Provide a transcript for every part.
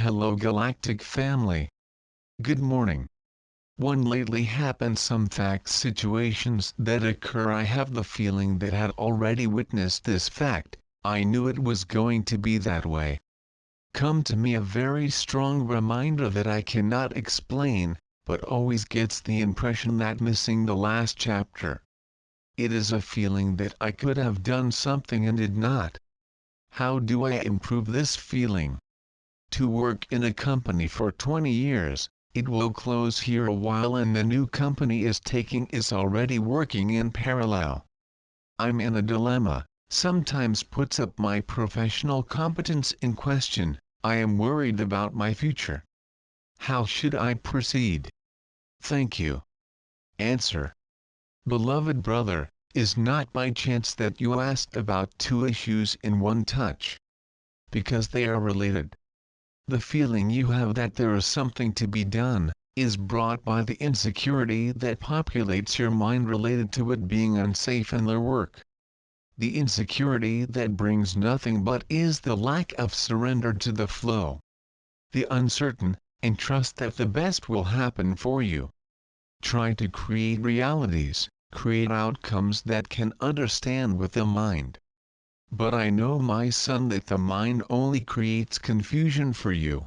Hello Galactic family. Good morning. One lately happened some facts situations that occur. I have the feeling that had already witnessed this fact. I knew it was going to be that way. Come to me a very strong reminder that I cannot explain, but always gets the impression that missing the last chapter. It is a feeling that I could have done something and did not. How do I improve this feeling? To work in a company for 20 years, it will close here a while and the new company is already working in parallel. I'm in a dilemma, sometimes puts up my professional competence in question. I am worried about my future. How should I proceed? Thank you. Answer. Beloved brother, is not by chance that you asked about two issues in one touch. Because they are related. The feeling you have that there is something to be done, is brought by the insecurity that populates your mind related to it being unsafe in their work. The insecurity that brings nothing but is the lack of surrender to the flow. The uncertain, and trust that the best will happen for you. Try to create realities, create outcomes that can understand with the mind. But I know my son that the mind only creates confusion for you.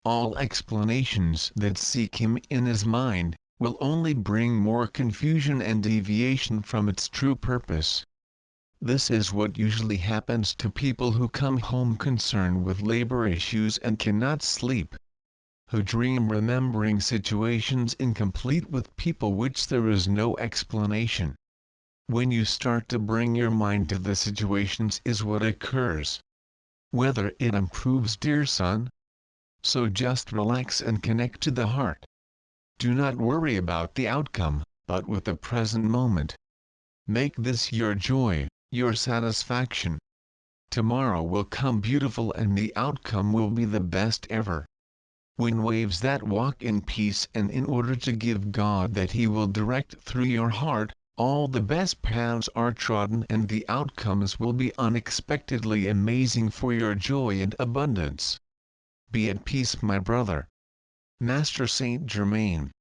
All explanations that seek him in his mind, will only bring more confusion and deviation from its true purpose. This is what usually happens to people who come home concerned with labor issues and cannot sleep. Who dream remembering situations incomplete with people which there is no explanation. When you start to bring your mind to the situations is what occurs. Whether it improves, dear son? So just relax and connect to the heart. Do not worry about the outcome, but with the present moment. Make this your joy, your satisfaction. Tomorrow will come beautiful and the outcome will be the best ever. When waves that walk in peace and in order to give God that He will direct through your heart, all the best paths are trodden and the outcomes will be unexpectedly amazing for your joy and abundance. Be at peace, my brother. Master Saint Germain.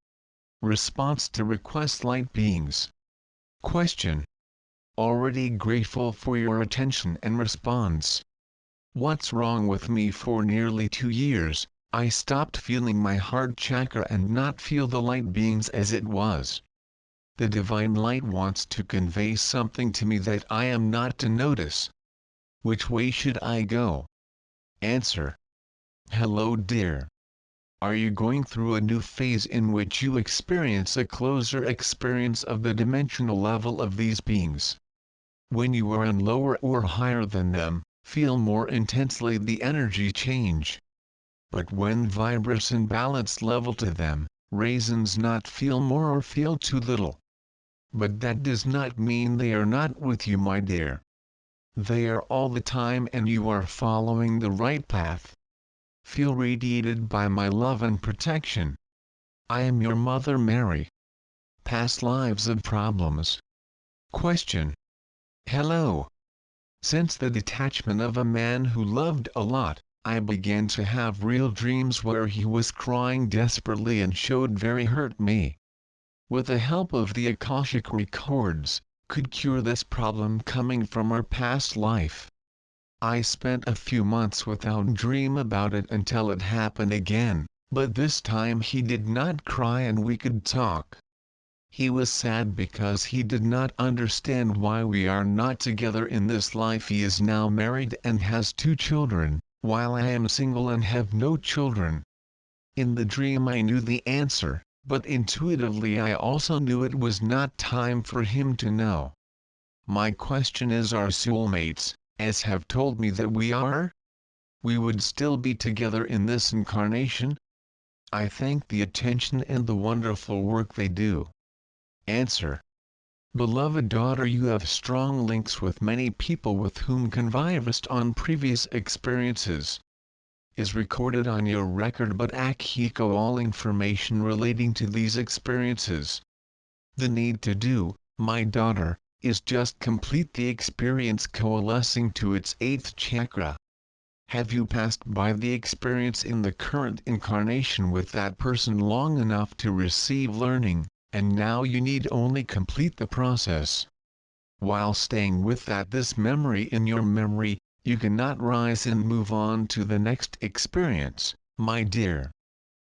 Response to request, light beings. Question. Already grateful for your attention and response. What's wrong with me? For nearly 2 years, I stopped feeling my heart chakra and not feel the light beings as it was. The divine light wants to convey something to me that I am not to notice. Which way should I go? Answer. Hello dear. Are you going through a new phase in which you experience a closer experience of the dimensional level of these beings? When you are in lower or higher than them, feel more intensely the energy change. But when vibrates in balanced level to them, raisins not feel more or feel too little. But that does not mean they are not with you, my dear. They are all the time and you are following the right path. Feel radiated by my love and protection. I am your Mother Mary. Past lives of problems. Question. Hello. Since the detachment of a man who loved a lot, I began to have real dreams where he was crying desperately and showed very hurt me. With the help of the Akashic records, could cure this problem coming from our past life. I spent a few months without dream about it until it happened again, but this time he did not cry and we could talk. He was sad because he did not understand why we are not together in this life. He is now married and has 2 children, while I am single and have no children. In the dream I knew the answer, but intuitively I also knew it was not time for him to know. My question is, are soulmates, as have told me that we are? We would still be together in this incarnation? I thank the attention and the wonderful work they do. Answer. Beloved daughter, you have strong links with many people with whom convived on previous experiences. Is recorded on your record, but AKASHICO all information relating to these experiences. The need to do, my daughter, is just complete the experience coalescing to its 8th chakra. Have you passed by the experience in the current incarnation with that person long enough to receive learning, and now you need only complete the process? While staying with this memory in your memory, you cannot rise and move on to the next experience, my dear.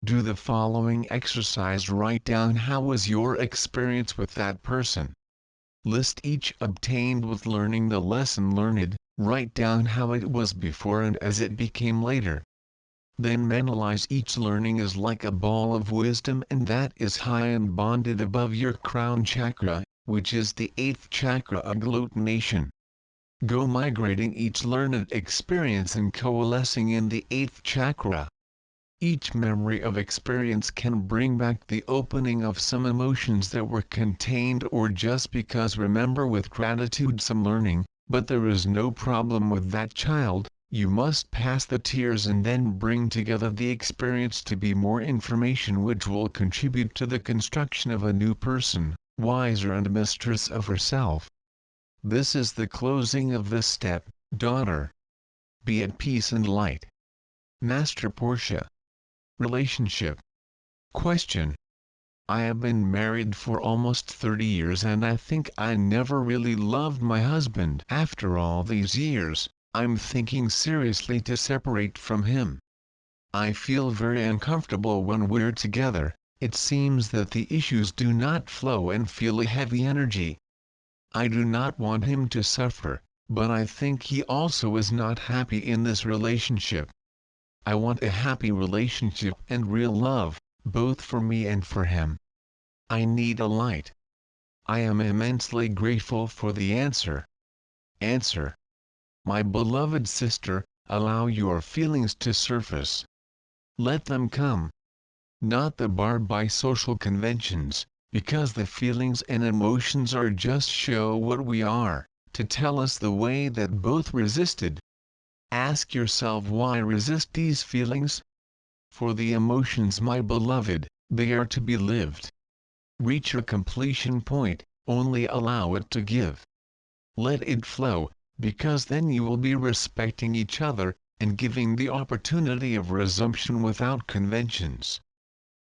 Do the following exercise. Write down how was your experience with that person. List each obtained with learning the lesson learned, write down how it was before and as it became later. Then mentalize each learning as like a ball of wisdom and that is high and bonded above your crown chakra, which is the 8th chakra agglutination. Go migrating each learned experience and coalescing in the 8th chakra. Each memory of experience can bring back the opening of some emotions that were contained or just because remember with gratitude some learning, but there is no problem with that child. You must pass the tears and then bring together the experience to be more information which will contribute to the construction of a new person, wiser and mistress of herself. This is the closing of this step, daughter. Be at peace and light. Master Portia. Relationship. Question. I have been married for almost 30 years and I think I never really loved my husband. After all these years, I'm thinking seriously to separate from him. I feel very uncomfortable when we're together. It seems that the issues do not flow and feel a heavy energy. I do not want him to suffer, but I think he also is not happy in this relationship. I want a happy relationship and real love, both for me and for him. I need a light. I am immensely grateful for the answer. Answer. My beloved sister, allow your feelings to surface. Let them come. Not the barred by social conventions, because the feelings and emotions are just show what we are, to tell us the way that both resisted. Ask yourself why resist these feelings? For the emotions, my beloved, they are to be lived. Reach a completion point, only allow it to give. Let it flow, because then you will be respecting each other, and giving the opportunity of resumption without conventions.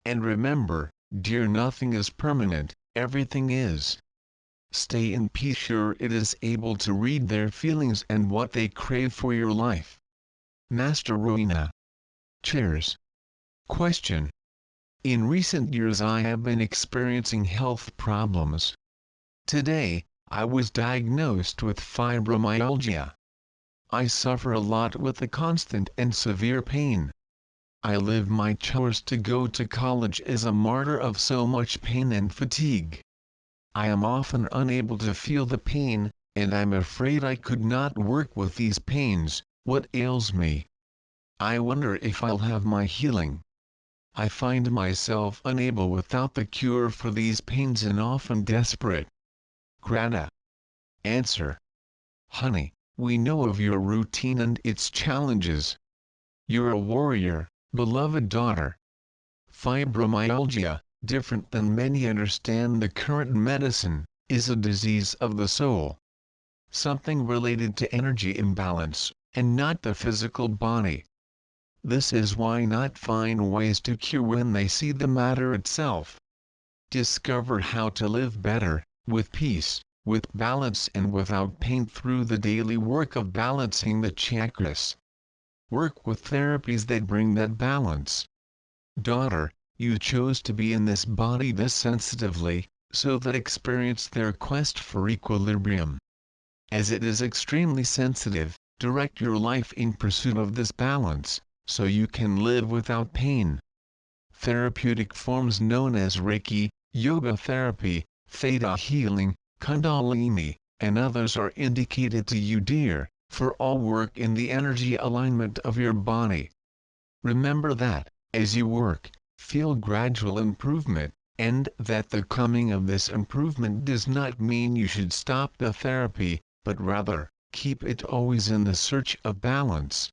And remember, dear, nothing is permanent, everything is. Stay in peace, sure it is able to read their feelings and what they crave for your life. Master Rowena. Cheers. Question. In recent years I have been experiencing health problems. Today, I was diagnosed with fibromyalgia. I suffer a lot with the constant and severe pain. I live my chores to go to college as a martyr of so much pain and fatigue. I am often unable to feel the pain, and I'm afraid I could not work with these pains. What ails me? I wonder if I'll have my healing. I find myself unable without the cure for these pains and often desperate. Greta. Answer. Honey, we know of your routine and its challenges. You're a warrior, beloved daughter. Fibromyalgia, different than many understand the current medicine, is a disease of the soul. Something related to energy imbalance, and not the physical body. This is why not find ways to cure when they see the matter itself. Discover how to live better, with peace, with balance and without pain through the daily work of balancing the chakras. Work with therapies that bring that balance. Daughter, you chose to be in this body this sensitively, so that experience their quest for equilibrium. As it is extremely sensitive, direct your life in pursuit of this balance, so you can live without pain. Therapeutic forms known as Reiki, yoga therapy, theta healing, kundalini, and others are indicated to you, dear, for all work in the energy alignment of your body. Remember that, as you work, feel gradual improvement, and that the coming of this improvement does not mean you should stop the therapy, but rather, keep it always in the search of balance.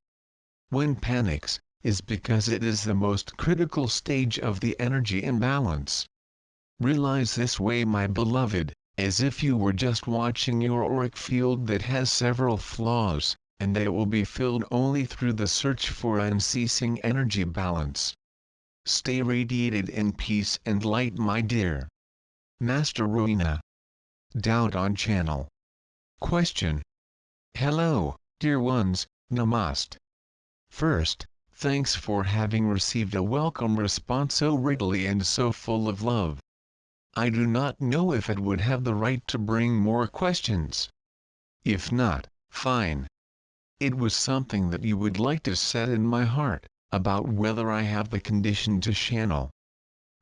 When panics, is because it is the most critical stage of the energy imbalance. Realize this way, my beloved, as if you were just watching your auric field that has several flaws, and that it will be filled only through the search for unceasing energy balance. Stay radiated in peace and light, my dear. Master Rowena. Doubt on channel. Question. Hello, dear ones, Namaste. First, thanks for having received a welcome response so readily and so full of love. I do not know if it would have the right to bring more questions. If not, fine. It was something that you would like to set in my heart, about whether I have the condition to channel.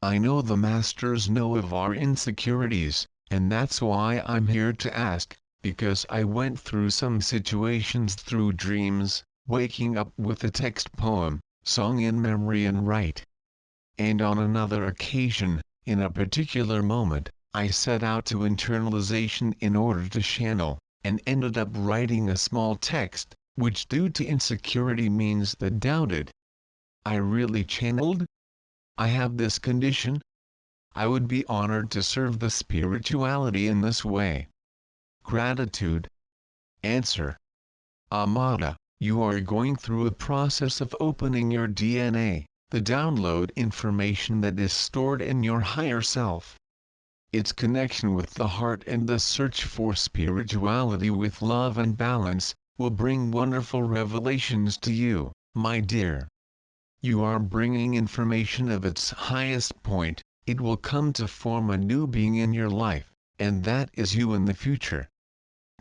I know the masters know of our insecurities, and that's why I'm here to ask, because I went through some situations through dreams, waking up with a text poem, song in memory and write. And on another occasion, in a particular moment, I set out to internalization in order to channel, and ended up writing a small text, which due to insecurity means that doubted. I really channeled? I have this condition? I would be honored to serve the spirituality in this way. Gratitude. Answer. Amada, you are going through a process of opening your DNA, the download information that is stored in your higher self. Its connection with the heart and the search for spirituality with love and balance, will bring wonderful revelations to you, my dear. You are bringing information of its highest point, it will come to form a new being in your life, and that is you in the future.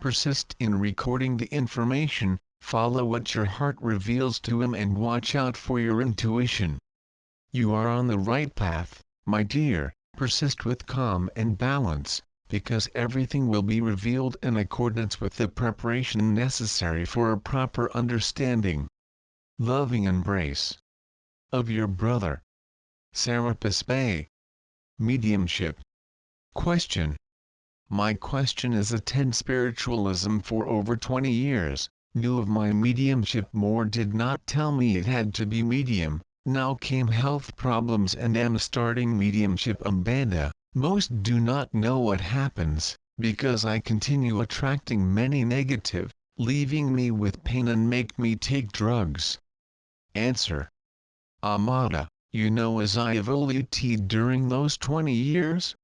Persist in recording the information, follow what your heart reveals to him and watch out for your intuition. You are on the right path, my dear, persist with calm and balance, because everything will be revealed in accordance with the preparation necessary for a proper understanding. Loving embrace. Of your brother. Serapis Bey. Mediumship. Question. My question is: attend spiritualism for over 20 years, knew of my mediumship more, did not tell me it had to be medium, now came health problems and am starting mediumship Banda. Most do not know what happens, because I continue attracting many negative, leaving me with pain and make me take drugs. Answer. Amada, you know, as I evoluted during those 20 years?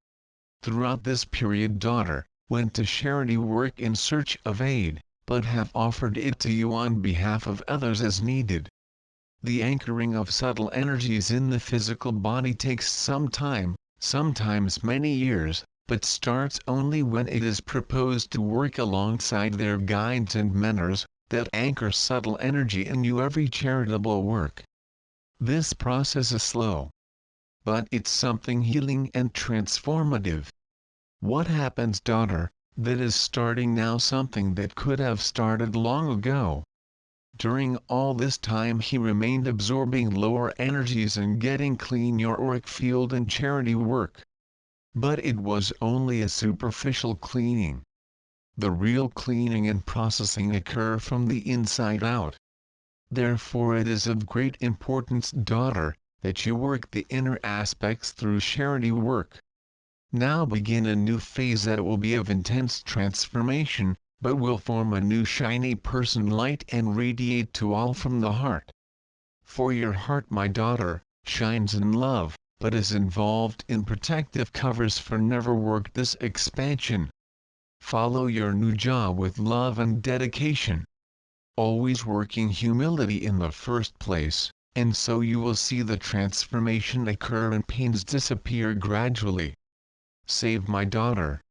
Throughout this period, daughter, went to charity work in search of aid, but have offered it to you on behalf of others as needed. The anchoring of subtle energies in the physical body takes some time, sometimes many years, but starts only when it is proposed to work alongside their guides and mentors, that anchor subtle energy in you. Every charitable work. This process is slow, but it's something healing and transformative. What happens, daughter, that is starting now something that could have started long ago? During all this time he remained absorbing lower energies and getting clean your auric field and charity work. But it was only a superficial cleaning. The real cleaning and processing occur from the inside out. Therefore it is of great importance, daughter, that you work the inner aspects through charity work. Now begin a new phase that will be of intense transformation, but will form a new shiny person light and radiate to all from the heart. For your heart, my daughter, shines in love, but is involved in protective covers for never work this expansion. Follow your new job with love and dedication. Always working humility in the first place, and so you will see the transformation occur and pains disappear gradually. Save my daughter,